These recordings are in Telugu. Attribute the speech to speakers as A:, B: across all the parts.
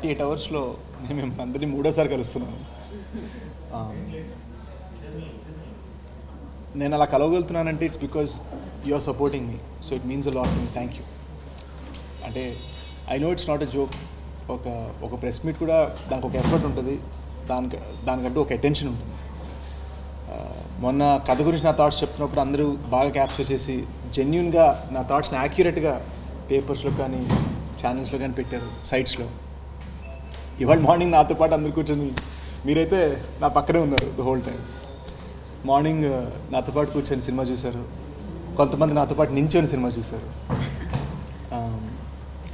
A: 48 అవర్స్లో నేను మిమ్మల్ని అందరినీ మూడోసారి కలుస్తున్నాను. నేను అలా కలవగలుగుతున్నానంటే it's because you are supporting me, so it means a lot to me. Thank you. అంటే I know it's not a joke. ఒక ప్రెస్ మీట్ కూడా దానికి ఒక ఎఫర్ట్ ఉంటుంది, దానికంటూ ఒక అటెన్షన్ ఉంటుంది. మొన్న కథ గురించి నా థాట్స్ చెప్తున్నప్పుడు అందరూ బాగా క్యాప్చర్ చేసి జెన్యున్గా నా థాట్స్ని యాక్యురేట్గా పేపర్స్లో కానీ ఛానల్స్లో కానీ పెట్టారు, సైట్స్లో. ఇవాళ మార్నింగ్ నాతో పాటు అందరు కూర్చొని, మీరైతే నా పక్కనే ఉన్నారు ద హోల్ టైం. మార్నింగ్ నాతో పాటు కూర్చొని సినిమా చూశారు, కొంతమంది నాతో పాటు నించొని సినిమా చూశారు.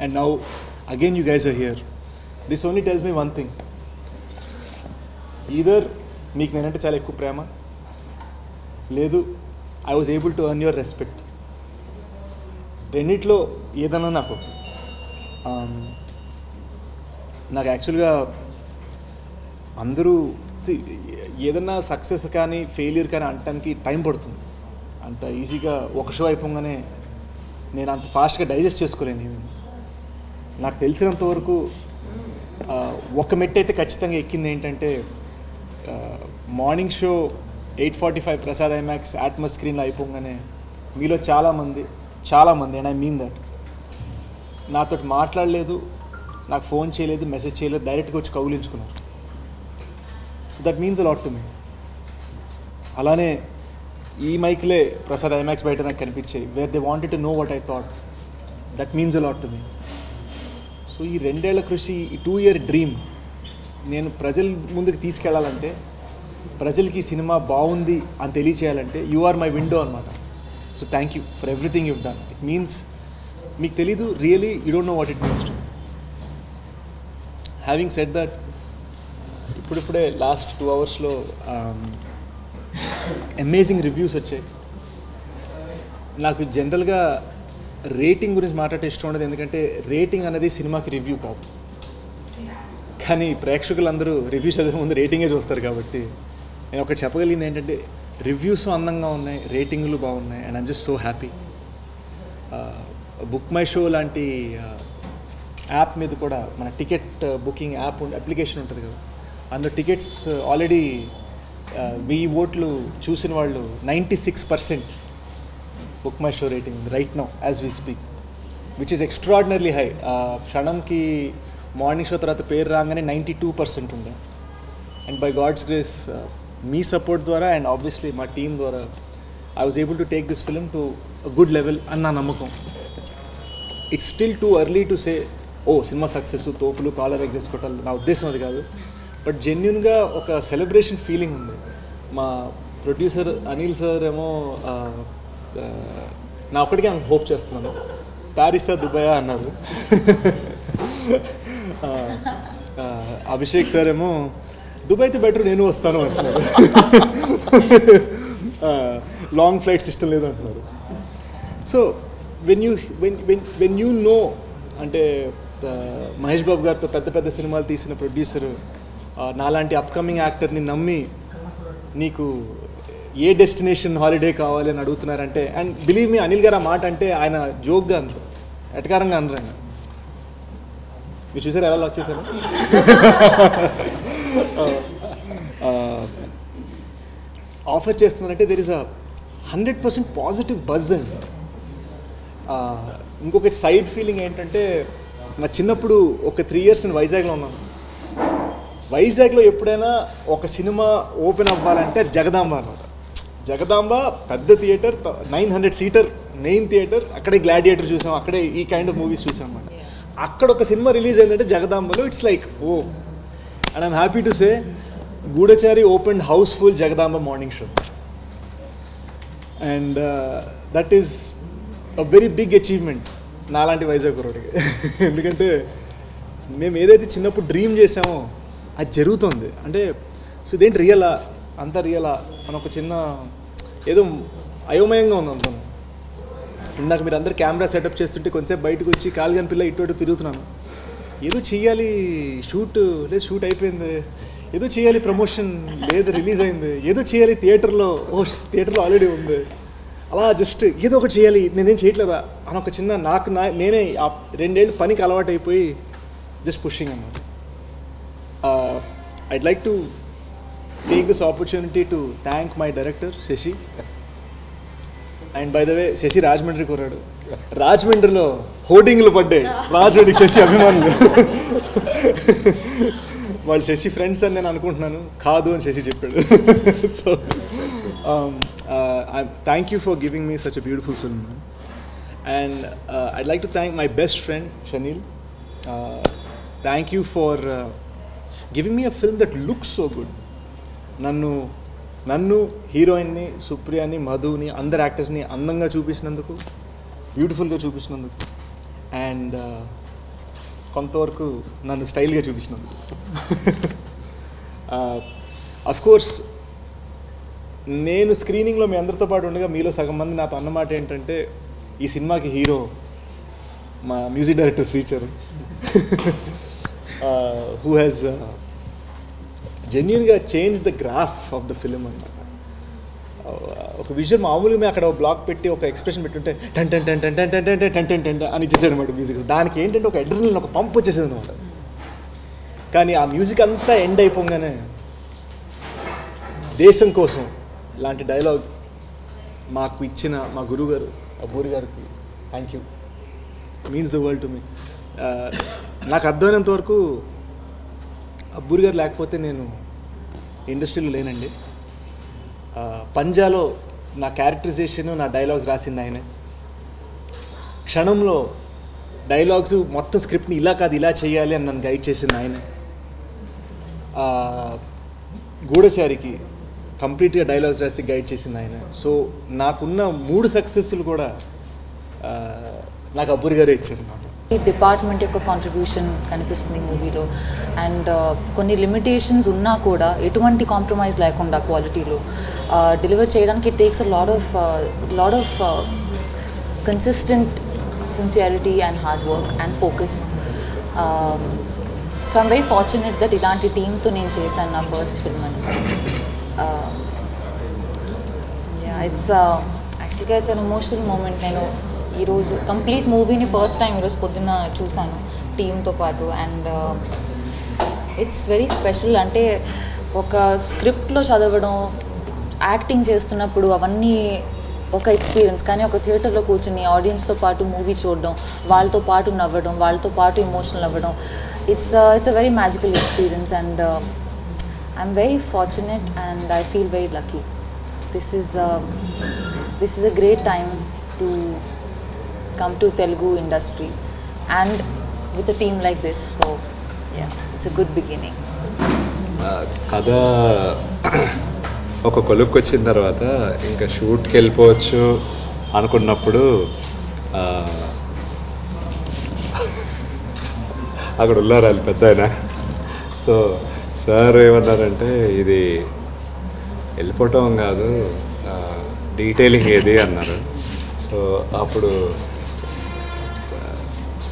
A: And now again you guys are here. This only tells me one thing, either మీకు నేనంటే చాలా ఎక్కువ ప్రేమ, లేదు I was able to earn your respect. రెండిట్లో ఏదన్నా నాకు యాక్చువల్గా అందరూ ఏదన్నా సక్సెస్ కానీ ఫెయిల్యూర్ కానీ అనటానికి టైం పడుతుంది. అంత ఈజీగా ఒక షో అయిపోగానే నేను అంత ఫాస్ట్గా డైజెస్ట్ చేసుకోలేను. నాకు తెలిసినంత వరకు ఒక మెట్టు అయితే ఖచ్చితంగా ఎక్కింది ఏంటంటే, మార్నింగ్ షో 8:45 ప్రసాద్ ఐమాక్స్ ఆట్మస్ స్క్రీన్లో అయిపోగానే మీలో చాలామంది అండ్ ఐ మీన్ దట్, నాతో మాట్లాడలేదు, నాకు ఫోన్ చేయలేదు, మెసేజ్ చేయలేదు, డైరెక్ట్గా వచ్చి కౌలించుకున్నారు. So that means a lot to me. అలానే ఈ మైక్లే ప్రసాద్ ఐమాక్స్ బయట నాకు కనిపించాయి, where they wanted to know what I thought. That means a lot to me. So ఈ 2 ఏళ్ల కృషి, ఈ 2 year డ్రీమ్ నేను ప్రజల ముందుకు తీసుకెళ్లాలంటే, ప్రజలకి ఈ సినిమా బాగుంది అని తెలియచేయాలంటే యు ఆర్ మై విండో అనమాట. So thank you for everything you've done. It means మీకు తెలీదు, really you don't know what it means to. Having said that, ఇప్పుడిప్పుడే లాస్ట్ 2 అవర్స్లో అమేజింగ్ రివ్యూస్ వచ్చాయి. నాకు జనరల్గా రేటింగ్ గురించి మాట్లాడే ఇష్టం ఉండదు, ఎందుకంటే రేటింగ్ అనేది సినిమాకి రివ్యూ కాదు. కానీ ప్రేక్షకులందరూ రివ్యూ చదివే ముందు రేటింగే చూస్తారు. కాబట్టి నేను ఒకటి చెప్పగలిగింది ఏంటంటే, రివ్యూస్ అందంగా ఉన్నాయి, రేటింగ్లు బాగున్నాయి, and I'm just so happy. Book my show లాంటి యాప్ మీద కూడా, మన టికెట్ బుకింగ్ యాప్ అప్లికేషన్ ఉంటుంది కదా, అందులో టికెట్స్ ఆల్రెడీ 1000 ఓట్లు చూసిన వాళ్ళు 96% బుక్ మై షో రేటింగ్ ఉంది right now as we speak, which is extraordinarily high. క్షణంకి మార్నింగ్ షో తర్వాత పేరు రాగానే 92% ఉండే. అండ్ బై గాడ్స్ గ్రేస్, మీ సపోర్ట్ ద్వారా అండ్ ఆబ్వియస్లీ మా టీమ్ ద్వారా I was able to take this film to good level అని నా నమ్మకం. It's still too early to say ఓ సినిమా సక్సెస్, తోపులు కాలర్ ఎగరేసుకోవటాలు, నా ఉద్దేశం అది కాదు. బట్ జెన్యున్గా ఒక సెలబ్రేషన్ ఫీలింగ్ ఉంది. మా ప్రొడ్యూసర్ అనిల్ సార్ ఏమో నా ఒక్కడికే హోప్ చేస్తున్నాను, ప్యారిసా దుబాయా అన్నారు. అభిషేక్ సార్ ఏమో దుబాయ్ అయితే బెటర్, నేను వస్తాను అంటున్నారు. లాంగ్ ఫ్లైట్స్ ఇష్టం లేదు అంటున్నారు. సో వెన్ యూ నో, అంటే మహేష్ బాబు గారితో పెద్ద పెద్ద సినిమాలు తీసిన ప్రొడ్యూసర్ నాలాంటి అప్కమింగ్ యాక్టర్ని నమ్మి నీకు ఏ డెస్టినేషన్ హాలిడే కావాలి అని అడుగుతున్నారంటే, అండ్ బిలీవ్ మీ, అనిల్ గారు ఆ మాట అంటే ఆయన జోక్గా అనరు, ఎటకారంగా అనరు. ఆయన మీరు చూసారు ఎలా లాక్ చేశారు. ఆఫర్ చేస్తున్నారంటే దెర్ ఇస్ 100% పాజిటివ్ బజ్ అండి. ఇంకొక సైడ్ ఫీలింగ్ ఏంటంటే, నా చిన్నప్పుడు ఒక 3 years నేను వైజాగ్లో ఉన్నాను. వైజాగ్లో ఎప్పుడైనా ఒక సినిమా ఓపెన్ అవ్వాలంటే జగదాంబ అనమాట. జగదాంబ పెద్ద థియేటర్, 900 seater మెయిన్ థియేటర్, అక్కడే గ్లాడియేటర్ చూసాం, అక్కడే ఈ కైండ్ ఆఫ్ మూవీస్ చూసాం అనమాట. అక్కడ ఒక సినిమా రిలీజ్ అయిందంటే జగదాంబలో, it's like oh. And I'm happy to say Goodachari open housefull Jagadamba morning show, and that is a very big achievement నాలాంటి వైజాగ్ కుర్రోడికి. ఎందుకంటే మేము ఏదైతే చిన్నప్పుడు డ్రీమ్ చేసామో అది జరుగుతుంది. అంటే సో ఇదేంటి రియలా, అంత రియలా అని ఒక చిన్న ఏదో అయోమయంగా ఉంది అంతా. ఇందాక మీరు అందరు కెమెరా సెటప్ చేస్తుంటే కొంచెంసేపు బయటకు వచ్చి కాలుగాని పిల్ల ఇటు తిరుగుతున్నాను. ఏదో చెయ్యాలి, షూట్ లేదు, షూట్ అయిపోయింది, ఏదో చేయాలి, ప్రమోషన్ లేదు, రిలీజ్ అయింది, ఏదో చేయాలి, థియేటర్లో ఆల్రెడీ ఉంది, అలా జస్ట్ ఏదో ఒకటి చేయాలి, నేనేం చేయట్లేదా అని ఒక చిన్న నేనే 2 ఏళ్ళు పనికి అలవాటు అయిపోయి జస్ట్ పుషింగ్ అన్నమాట. I'd like to take this opportunity to thank my director, Shashi. And by the way, Shashi Rajmundry koradu. రాజమండ్రిలో హోర్డింగ్లు పడ్డాయి రాజమండ్రి శశి అభిమానులు. వాళ్ళు శశి ఫ్రెండ్స్ అని నేను అనుకుంటున్నాను, కాదు అని శశి చెప్పాడు. So thank you for giving me such a beautiful film. And I'd like to thank my best friend chenille. Thank you for giving me a film that looks so good. నన్ను హీరోయిన్ని, సుప్రియని, మధుని, అందరు యాక్టర్స్ని అందంగా చూపించినందుకు, బ్యూటిఫుల్గా చూపించినందుకు, అండ్ కొంతవరకు నన్ను స్టైల్గా చూపించినందుకు. అఫ్కోర్స్ నేను స్క్రీనింగ్లో మీ అందరితో పాటు ఉండగా మీలో సగం మంది నాతో అన్నమాట ఏంటంటే, ఈ సినిమాకి హీరో మా music director Sricharan, who has జెన్యున్గా change the graph of the film అన్నమాట. ఒక విజువల్ మామూలుగా అక్కడ ఒక బ్లాక్ పెట్టి ఒక ఎక్స్ప్రెషన్ పెట్టుంటే ten ten ten ten ten ten ten ten ten ten అని ఇచ్చేసాడు అనమాట మ్యూజిక్. దానికి ఏంటంటే ఒక అడ్రినలిన్, ఒక పంప్ వచ్చేసేది అనమాట. కానీ ఆ మ్యూజిక్ అంతా ఎండ్ అయిపోగానే దేశం కోసం ఇలాంటి డైలాగ్ మాకు ఇచ్చిన మా గురువు గారు అబ్బూరి గారికి thank you, means the world to me. నాకు అర్థమైనంత వరకు అబ్బూరి గారు లేకపోతే నేను ఇండస్ట్రీలో లేనండి. పంజాలో నా క్యారెక్టరైజేషన్, నా డైలాగ్స్ రాసింది ఆయనే. క్షణంలో డైలాగ్స్ మొత్తం స్క్రిప్ట్ని ఇలా కాదు ఇలా చేయాలి అని నన్ను గైడ్ చేసింది ఆయనే. గూఢచారికి కంప్లీట్గా డైలాగ్స్ రాసి గైడ్ చేసింది ఆయన. సో నాకున్న 3 సక్సెస్లు కూడా నాకు అబ్బూరి గారే ఇచ్చారు అన్నమాట.
B: ఈ డిపార్ట్మెంట్ యొక్క కాంట్రిబ్యూషన్ కనిపిస్తుంది మూవీలో. అండ్ కొన్ని లిమిటేషన్స్ ఉన్నా కూడా ఎటువంటి కాంప్రమైజ్ లేకుండా క్వాలిటీలో డెలివర్ చేయడానికి it takes a lot of consistent sincerity and hard work and focus. So I'm very fortunate that ఇలాంటి టీమ్తో నేను చేశాను నా ఫస్ట్ ఫిల్మ్ అని. ఇట్స్ యాక్చువల్గా ఇట్స్ అన్ ఎమోషనల్ మూమెంట్. నేను ఈరోజు కంప్లీట్ మూవీని ఫస్ట్ టైం ఈరోజు పొద్దున్న చూశాను టీంతో పాటు. And it's very special. అంటే ఒక స్క్రిప్ట్లో చదవడం, యాక్టింగ్ చేస్తున్నప్పుడు అవన్నీ ఒక ఎక్స్పీరియన్స్. కానీ ఒక థియేటర్లో కూర్చుని ఆడియన్స్తో పాటు మూవీ చూడడం, వాళ్ళతో పాటు నవ్వడం, వాళ్ళతో పాటు ఎమోషనల్ అవ్వడం, it's a very magical experience. And I'm very fortunate and I feel very lucky. This is a great time to come to Telugu industry and with a team like this. So yeah, it's a good beginning.
C: కథ ఒక కొలుక్కి వచ్చిన తర్వాత ఇంకా షూట్కి వెళ్ళిపోవచ్చు అనుకున్నప్పుడు అక్కడ ఉన్నారు వాళ్ళు పెద్ద ఆయన. సో సార్ ఏమన్నారంటే, ఇది వెళ్ళిపోవటం కాదు, డీటెయిలింగ్ ఏది అన్నారు. సో అప్పుడు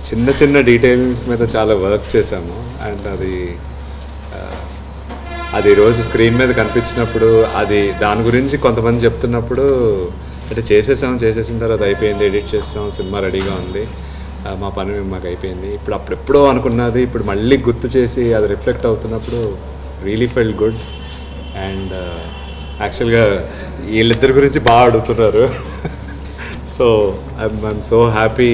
C: చిన్న చిన్న డీటెయిల్స్ మీద చాలా వర్క్ చేశాము. అండ్ అది రోజు స్క్రీన్ మీద కనిపించినప్పుడు, అది దాని గురించి కొంతమంది చెప్తున్నప్పుడు, అంటే చేసేసిన తర్వాత అయిపోయింది, ఎడిట్ చేసాం, సినిమా రెడీగా ఉంది, మా పని మాకు అయిపోయింది, ఇప్పుడు అప్పుడెప్పుడో అనుకున్నది ఇప్పుడు మళ్ళీ గుర్తు చేసి అది రిఫ్లెక్ట్ అవుతున్నప్పుడు రియలీ ఫెల్ట్ గుడ్. అండ్ యాక్చువల్గా వీళ్ళిద్దరి గురించి బాగా అడుగుతున్నారు. So I'm so happy,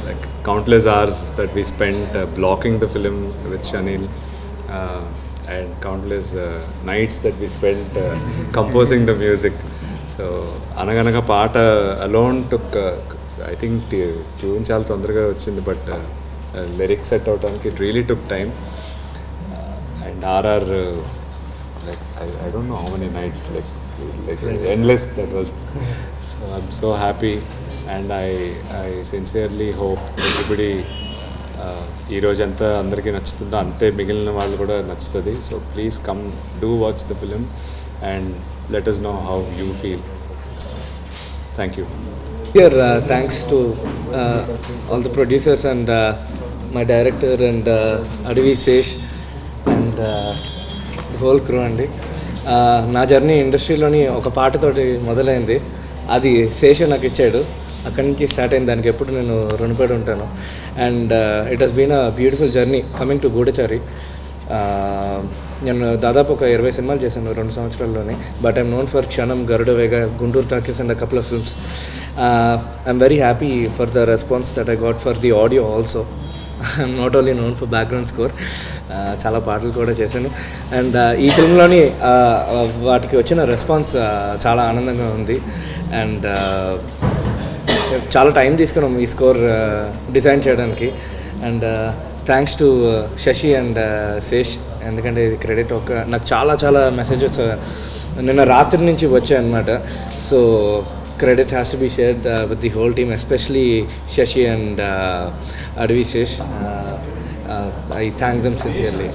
C: like countless hours that we spent blocking the film with Shanil, and countless nights that we spent composing the music. So Anaganaga Paata alone took, I think tune chaala tondaraga vachindi, but lyrics set out anki it really took time. And RR, like I don't know how many nights, like endless that was. So I'm so happy, and I sincerely hope everybody ఈ రోజంతా అందరికీ నచ్చుతుందో అంతే మిగిలిన వాళ్ళు కూడా నచ్చుతుంది. So please come, do watch the film and let us know how you feel. Thank you.
D: Here, thanks to all the producers and my director and Adavi Sesh and the whole crew అండి. నా జర్నీ ఇండస్ట్రీలోని ఒక పాటతోటి మొదలైంది. అది శేష నాకు ఇచ్చాడు, అక్కడి నుంచి స్టార్ట్ అయింది. దానికి ఎప్పుడు నేను రుణపడి ఉంటాను. And it has been a beautiful journey coming to Goodachari. నేను దాదాపు ఒక 20 సినిమాలు చేశాను 2 సంవత్సరాల్లోనే. బట్ ఐఎమ్ నోన్ ఫర్ క్షణం, గరుడ వేగ, Guntur talkies and couple of films. I'm very happy for the response that I got for the audio also. I'm not only known for background score, చాలా పాటలు కూడా చేశాను. అండ్ ఈ ఫిల్మ్లోని వాటికి వచ్చిన రెస్పాన్స్ చాలా ఆనందంగా ఉంది. అండ్ చాలా టైం తీసుకున్నాం ఈ స్కోర్ డిజైన్ చేయడానికి. And thanks to Shashi and Sesh, ఎందుకంటే ఇది క్రెడిట్ నాకు చాలా మెసేజెస్ నిన్న రాత్రి నుంచి వచ్చాయన్నమాట. So credit has to be shared with the whole team, especially Shashi and Advi Sesh. I thank them sincerely.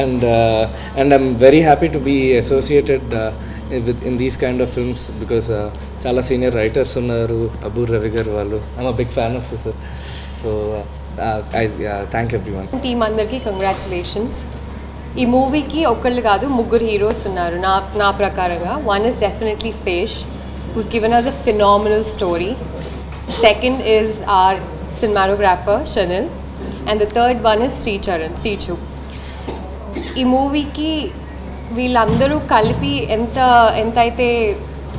D: And I'm very happy to be associated in these kind of films because chala senior writers unnaru, Abu Ravi garu vallu. I'm a big fan of this. So I thank everyone.
E: Team andarki congratulations. ఈ మూవీకి ఒకళ్ళు కాదు, ముగ్గురు హీరోస్ ఉన్నారు నా ప్రకారంగా. One is definitely Sesh, who's given us a phenomenal story. Second is our cinematographer Shanil, and the third one is Srichu. ఈ మూవీకి వీళ్ళందరూ కలిపి ఎంతైతే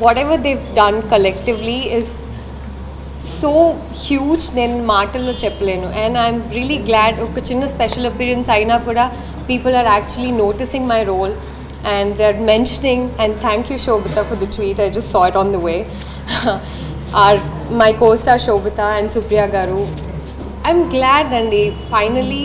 E: whatever they've done collectively is so huge, నేను మాటల్లో చెప్పలేను. అండ్ ఐఎమ్ రియలీ గ్లాడ్ ఒక చిన్న స్పెషల్ అపీరెన్స్ అయినా కూడా people are actually noticing my role and they're mentioning, and thank you Shobita for the tweet, I just saw it on the way. My co-star Shobita and Supriya garu, I'm glad andi finally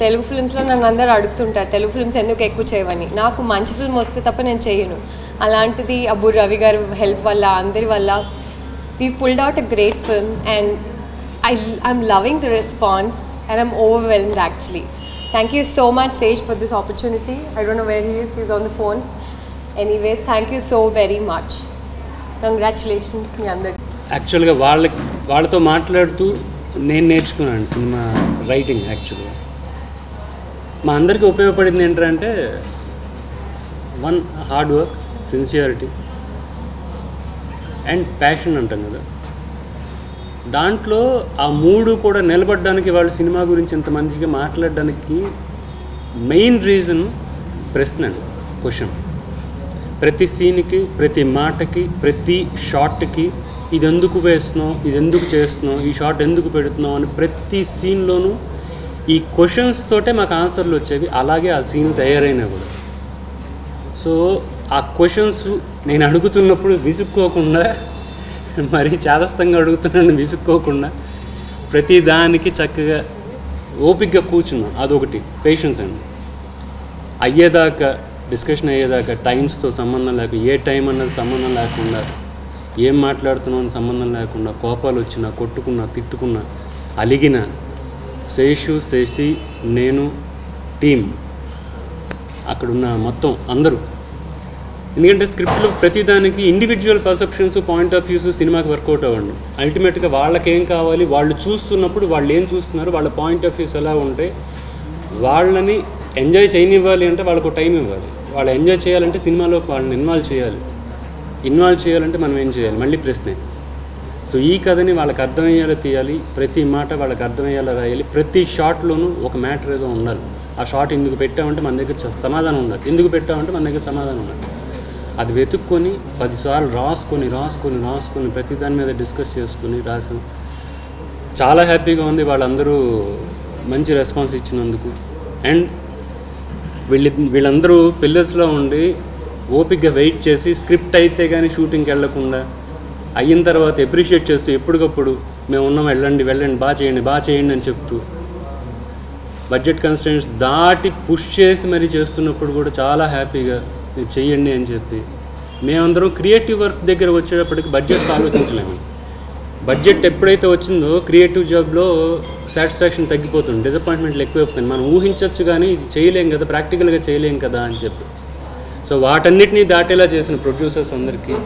E: Telugu films lo nannu andaru adugutuntaru Telugu films enduku ekku cheyavani. Naaku manchi film vaste tappa nenu cheyanu. Alantidi Abu Ravi garu help valla andari valla we've pulled out a great film, and I'm loving the response and I'm overwhelmed actually. Thank you so much Sesh for this opportunity. I don't know where he is, he's on the phone. Anyways, thank you so very much. Congratulations మీ అందరికి.
F: యాక్చువల్గా వాళ్ళతో మాట్లాడుతూ నేను నేర్చుకున్నాను సినిమా రైటింగ్. యాక్చువల్గా మా అందరికీ ఉపయోగపడింది ఏంటంటే one hard work, sincerity and passion అంటాం కదా, దాంట్లో ఆ మూడు కూడా నిలబడడానికి వాళ్ళు సినిమా గురించి ఇంత మంచిగా మాట్లాడడానికి మెయిన్ రీజన్ ప్రశ్న, క్వశ్చన్. ప్రతి సీన్కి, ప్రతి మాటకి, ప్రతి షాట్కి ఇది ఎందుకు వేస్తున్నావు, ఇది ఎందుకు చేస్తున్నావు, ఈ షాట్ ఎందుకు పెడుతున్నావు అని ప్రతి సీన్లోనూ ఈ క్వశ్చన్స్ తోటే మాకు ఆన్సర్లు వచ్చేవి. అలాగే ఆ సీన్ తయారైనా కూడా. సో ఆ క్వశ్చన్స్ నేను అడుగుతున్నప్పుడు విసుక్కోకుండా, మరీ చాదస్తంగా అడుగుతున్నాను విసుక్కోకుండా, ప్రతి దానికి చక్కగా ఓపికగా కూర్చున్నాను. అదొకటి పేషెన్స్ అండి. అయ్యేదాకా, డిస్కషన్ అయ్యేదాకా టైమ్స్తో సంబంధం లేకుండా, ఏ టైం అన్నది సంబంధం లేకుండా, ఏం మాట్లాడుతున్నాం అని సంబంధం లేకుండా, కోపాలు వచ్చినా, కొట్టుకున్నా, తిట్టుకున్నా, అలిగిన శేషు, శశి, నేను, టీం, అక్కడున్న మొత్తం అందరూ. ఎందుకంటే స్క్రిప్ట్లో ప్రతిదానికి individual perceptions, point of views సినిమాకి వర్కౌట్ అవ్వండి. అల్టిమేట్గా వాళ్ళకేం కావాలి, వాళ్ళు చూస్తున్నప్పుడు వాళ్ళు ఏం చూస్తున్నారు, వాళ్ళ పాయింట్ ఆఫ్ వ్యూస్ ఎలా ఉంటాయి, వాళ్ళని ఎంజాయ్ చేయనివ్వాలి అంటే వాళ్ళకు టైం ఇవ్వాలి. వాళ్ళు ఎంజాయ్ చేయాలంటే సినిమాలోకి వాళ్ళని ఇన్వాల్వ్ చేయాలి. ఇన్వాల్వ్ చేయాలంటే మనం ఏం చేయాలి, మళ్ళీ ప్రశ్నే. సో ఈ కథని వాళ్ళకి అర్థమయ్యేలా తీయాలి, ప్రతి మాట వాళ్ళకి అర్థమయ్యేలా రాయాలి. ప్రతి షాట్లోనూ ఒక మ్యాటర్ ఏదో ఉండాలి. ఆ షాట్ ఎందుకు పెట్టామంటే మన దగ్గర సమాధానం ఉండాలి, ఎందుకు పెట్టామంటే మన దగ్గర సమాధానం ఉండాలి. అది వెతుక్కొని 10 సార్లు రాసుకొని ప్రతి దాని మీద డిస్కస్ చేసుకొని రాసాం. చాలా హ్యాపీగా ఉంది వాళ్ళందరూ మంచి రెస్పాన్స్ ఇచ్చినందుకు. అండ్ వీళ్ళందరూ పిల్లర్స్లో ఉండి ఓపిక్గా వెయిట్ చేసి, స్క్రిప్ట్ అయితే కానీ షూటింగ్కి వెళ్ళకుండా, అయిన తర్వాత అప్రిషియేట్ చేస్తూ ఎప్పటికప్పుడు మేము ఉన్నాం, వెళ్ళండి బాగా చేయండి అని చెప్తూ, బడ్జెట్ కన్స్ట్రెంట్స్ దాటి పుష్ చేసి మరీ చేస్తున్నప్పుడు కూడా చాలా హ్యాపీగా చెయ్యండి అని చెప్పి. మేమందరం క్రియేటివ్ వర్క్ దగ్గర వచ్చేటప్పటికి బడ్జెట్స్ ఆలోచించలేము. బడ్జెట్ ఎప్పుడైతే వచ్చిందో క్రియేటివ్ జాబ్లో సాటిస్ఫాక్షన్ తగ్గిపోతుంది, డిసప్పాయింట్మెంట్లు ఎక్కువైపోతుంది. మనం ఊహించవచ్చు కానీ ఇది చేయలేం కదా, ప్రాక్టికల్గా చేయలేం కదా అని చెప్పి. సో వాటన్నిటినీ దాటేలా చేసిన ప్రొడ్యూసర్స్ అందరికీ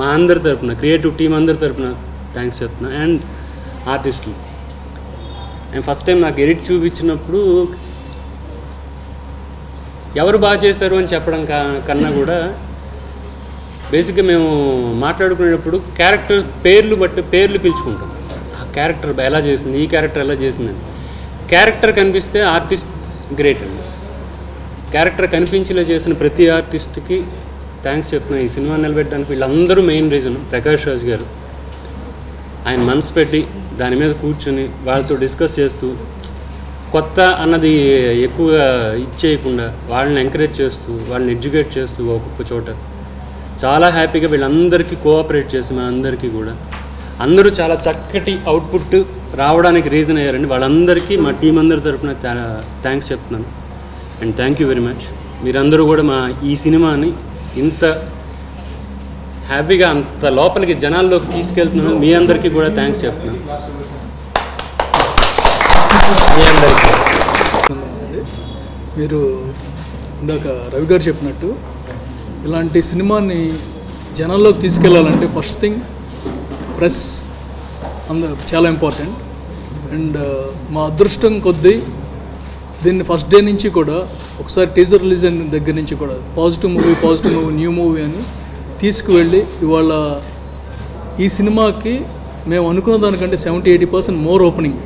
F: మా అందరి తరపున, క్రియేటివ్ టీం అందరి తరపున థ్యాంక్స్ చెప్తున్నా. అండ్ ఆర్టిస్టులు, అండ్ ఫస్ట్ టైం నాకు ఎడిట్ చూపించినప్పుడు ఎవరు బాగా చేశారు అని చెప్పడం కన్నా కూడా బేసిక్గా మేము మాట్లాడుకునేటప్పుడు క్యారెక్టర్ పేర్లు పిలుచుకుంటాం. ఆ క్యారెక్టర్ ఎలా చేసింది, ఈ క్యారెక్టర్ ఎలా చేసిందని. క్యారెక్టర్ కనిపిస్తే ఆర్టిస్ట్ గ్రేట్ అండి. క్యారెక్టర్ కనిపించేలా చేసిన ప్రతి ఆర్టిస్ట్కి థ్యాంక్స్ చెప్తున్నా. ఈ సినిమా నిలబెట్టడానికి వీళ్ళందరూ మెయిన్ రీజన్ ప్రకాష్ రాజ్ గారు. ఆయన మనసు పెట్టి దాని మీద కూర్చొని వాళ్ళతో డిస్కస్ చేస్తూ కొత్త అన్నది ఎక్కువగా ఇచ్చేయకుండా వాళ్ళని ఎంకరేజ్ చేస్తూ వాళ్ళని ఎడ్యుకేట్ చేస్తూ ఒక్కొక్క చోట చాలా హ్యాపీగా వీళ్ళందరికీ కోఆపరేట్ చేసి మా అందరికీ కూడా అందరూ చాలా చక్కటి అవుట్పుట్ రావడానికి రీజన్ అయ్యారండి. వాళ్ళందరికీ మా టీం అందరి తరఫున చాలా థ్యాంక్స్ చెప్తున్నాను. And thank you very much. మీరందరూ కూడా మా ఈ సినిమాని ఇంత హ్యాపీగా అంత లోపలికి జనాల్లోకి తీసుకెళ్తున్నాను. మీ అందరికీ కూడా థ్యాంక్స్ చెప్తున్నాను. మీ అందరికీ
G: మీరు ఇందాక రవి గారు చెప్పినట్టు ఇలాంటి సినిమాని జనాల్లోకి తీసుకెళ్లాలంటే ఫస్ట్ థింగ్ ప్రెస్ చాలా ఇంపార్టెంట్. అండ్ మా అదృష్టం కొద్దీ దీన్ని ఫస్ట్ డే నుంచి కూడా ఒకసారి టీజర్ రిలీజ్ అయిన దగ్గర నుంచి కూడా పాజిటివ్ మూవీ న్యూ మూవీ అని తీసుకువెళ్ళి ఇవాళ ఈ సినిమాకి మేము అనుకున్న దానికంటే 70-80% మోర్ ఓపెనింగ్.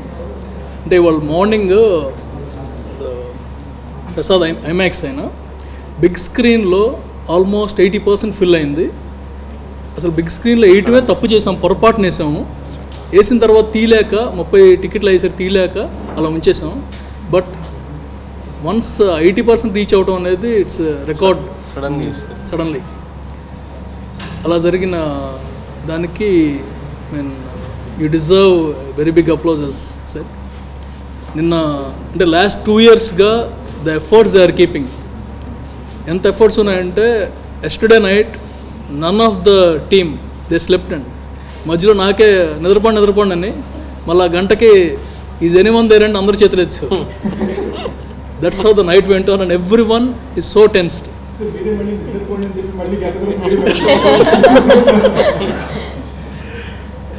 G: అంటే ఇవాళ మార్నింగ్ ప్రసాద్ ఐమాక్స్ అయినా బిగ్ స్క్రీన్లో ఆల్మోస్ట్ 80% ఫిల్ అయింది. అసలు బిగ్ స్క్రీన్లో 8 తప్పు చేసాం, పొరపాటున వేసాము. వేసిన తర్వాత తీయలేక 30 టికెట్లు వేసారు, తీయలేక అలా ఉంచేసాం. బట్ వన్స్ 80% రీచ్ అవడం అనేది ఇట్స్ రికార్డ్. సడన్లీ అలా జరిగిన దానికి mean you deserve very big applauses sir. నిన్న అంటే లాస్ట్ 2 yearsగా the efforts they are keeping. ఎంత ఎఫర్ట్స్ ఉన్నాయంటే yesterday night none of the team they slept and మధ్యలో నాకే నిద్రపోండి అని మళ్ళీ గంటకి ఈజ్ ఎనీవన్ దేర్ అండ్ అందరూ చేతులు ఎత్తారు. That's how the night went on and every one is so tensed.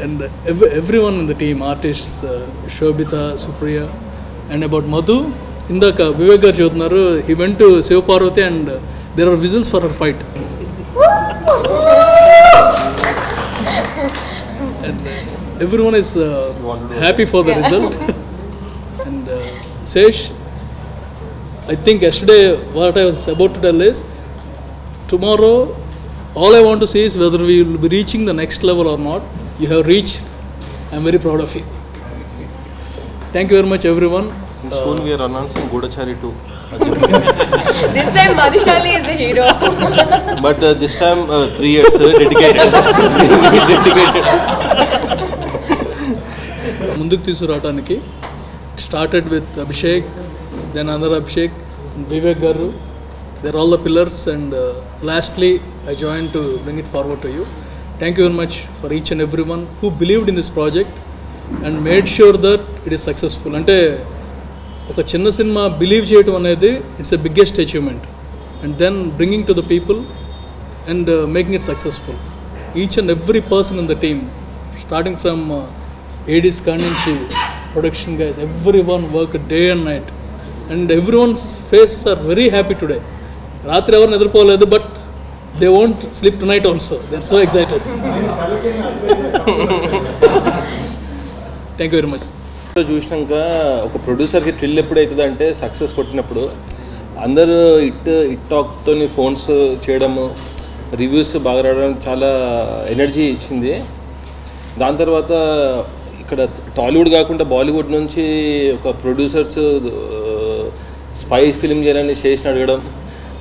G: And everyone in the team, artists, Shobita, Supriya, and about Madhu, indaka Vivek garu cheputunnaru, he went to Shiva Parvati and there are whistles for her fight. And everyone is happy for the result. And Sesh, I think yesterday what I was about to tell is, tomorrow all I want to see is whether we will be reaching the next level or not. You have reached. I am very proud of you. Thank you very much, everyone.
H: Soon we are announcing Gudachari 2.
E: This time Madhushalini is the hero.
H: But this time 3 years dedicated. Dedicated.
G: ముందుకు తీసుకురావడానికి started with Abhishek, then another Abhishek, and Vivek garu. They are all the pillars, and lastly I joined to bring it forward to you. Thank you very much for each and everyone who believed in this project and made sure that it is successful. అంటే ఒక చిన్న సినిమా బిలీవ్ చేయడం అనేది it's a biggest achievement. And then bringing to the people and making it successful. Each and every person in the team, starting from ADs కాడి నుంచి production guys, every one work day and night. And every one's face are very happy today. రాత్రి ఎవరు నిద్రపోలేదు, but they won't sleep tonight also. They're so excited. Thank you very much.
H: చూసినాక ఒక ప్రొడ్యూసర్కి థ్రిల్ ఎప్పుడు అవుతుంది అంటే సక్సెస్ కొట్టినప్పుడు అందరూ ఇట్ టాక్తో ఫోన్స్ చేయడము, రివ్యూస్ బాగా రావడం చాలా ఎనర్జీ ఇచ్చింది. దాని తర్వాత ఇక్కడ టాలీవుడ్ కాకుండా బాలీవుడ్ నుంచి ఒక ప్రొడ్యూసర్స్ స్పై ఫిల్మ్ చేయాలని చేసిన అడగడం,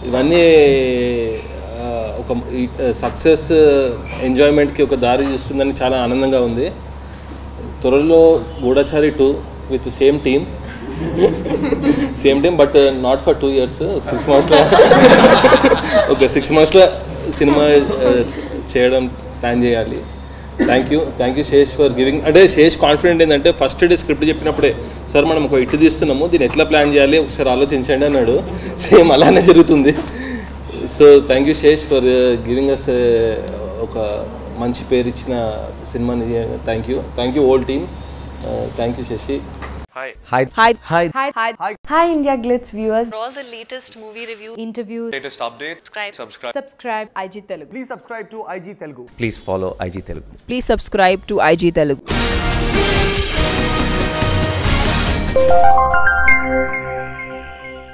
H: ఇవన్నీ ఒక సక్సెస్ ఎంజాయ్మెంట్కి ఒక దారి తీస్తుందని చాలా ఆనందంగా ఉంది. త్వరలో Goodachari 2 with same team but not for 2 years, 6 monthsలో ఒక 6 monthsలో సినిమా చేయడం ప్లాన్ చేయాలి. Thank you Sesh for giving. అంటే శేష్ కాన్ఫిడెంట్ ఏంటంటే ఫస్ట్ డే స్క్రిప్ట్ చెప్పినప్పుడే, సార్ మనం ఒక ఇటు తీస్తున్నాము, దీన్ని ఎట్లా ప్లాన్ చేయాలి ఒకసారి ఆలోచించండి అన్నాడు. సేమ్ అలానే జరుగుతుంది. So thank you Sesh for giving us ఒక మంచి పేరు ఇచ్చిన సినిమాని. Thank you all team. Thank you Shashi.
I: Hi India Glitz viewers.
J: For all the latest movie reviews,
I: Interviews,
J: latest updates, subscribe
I: IG Telugu.
K: Please subscribe to IG Telugu.
L: Please follow IG Telugu.
I: Please subscribe to IG Telugu.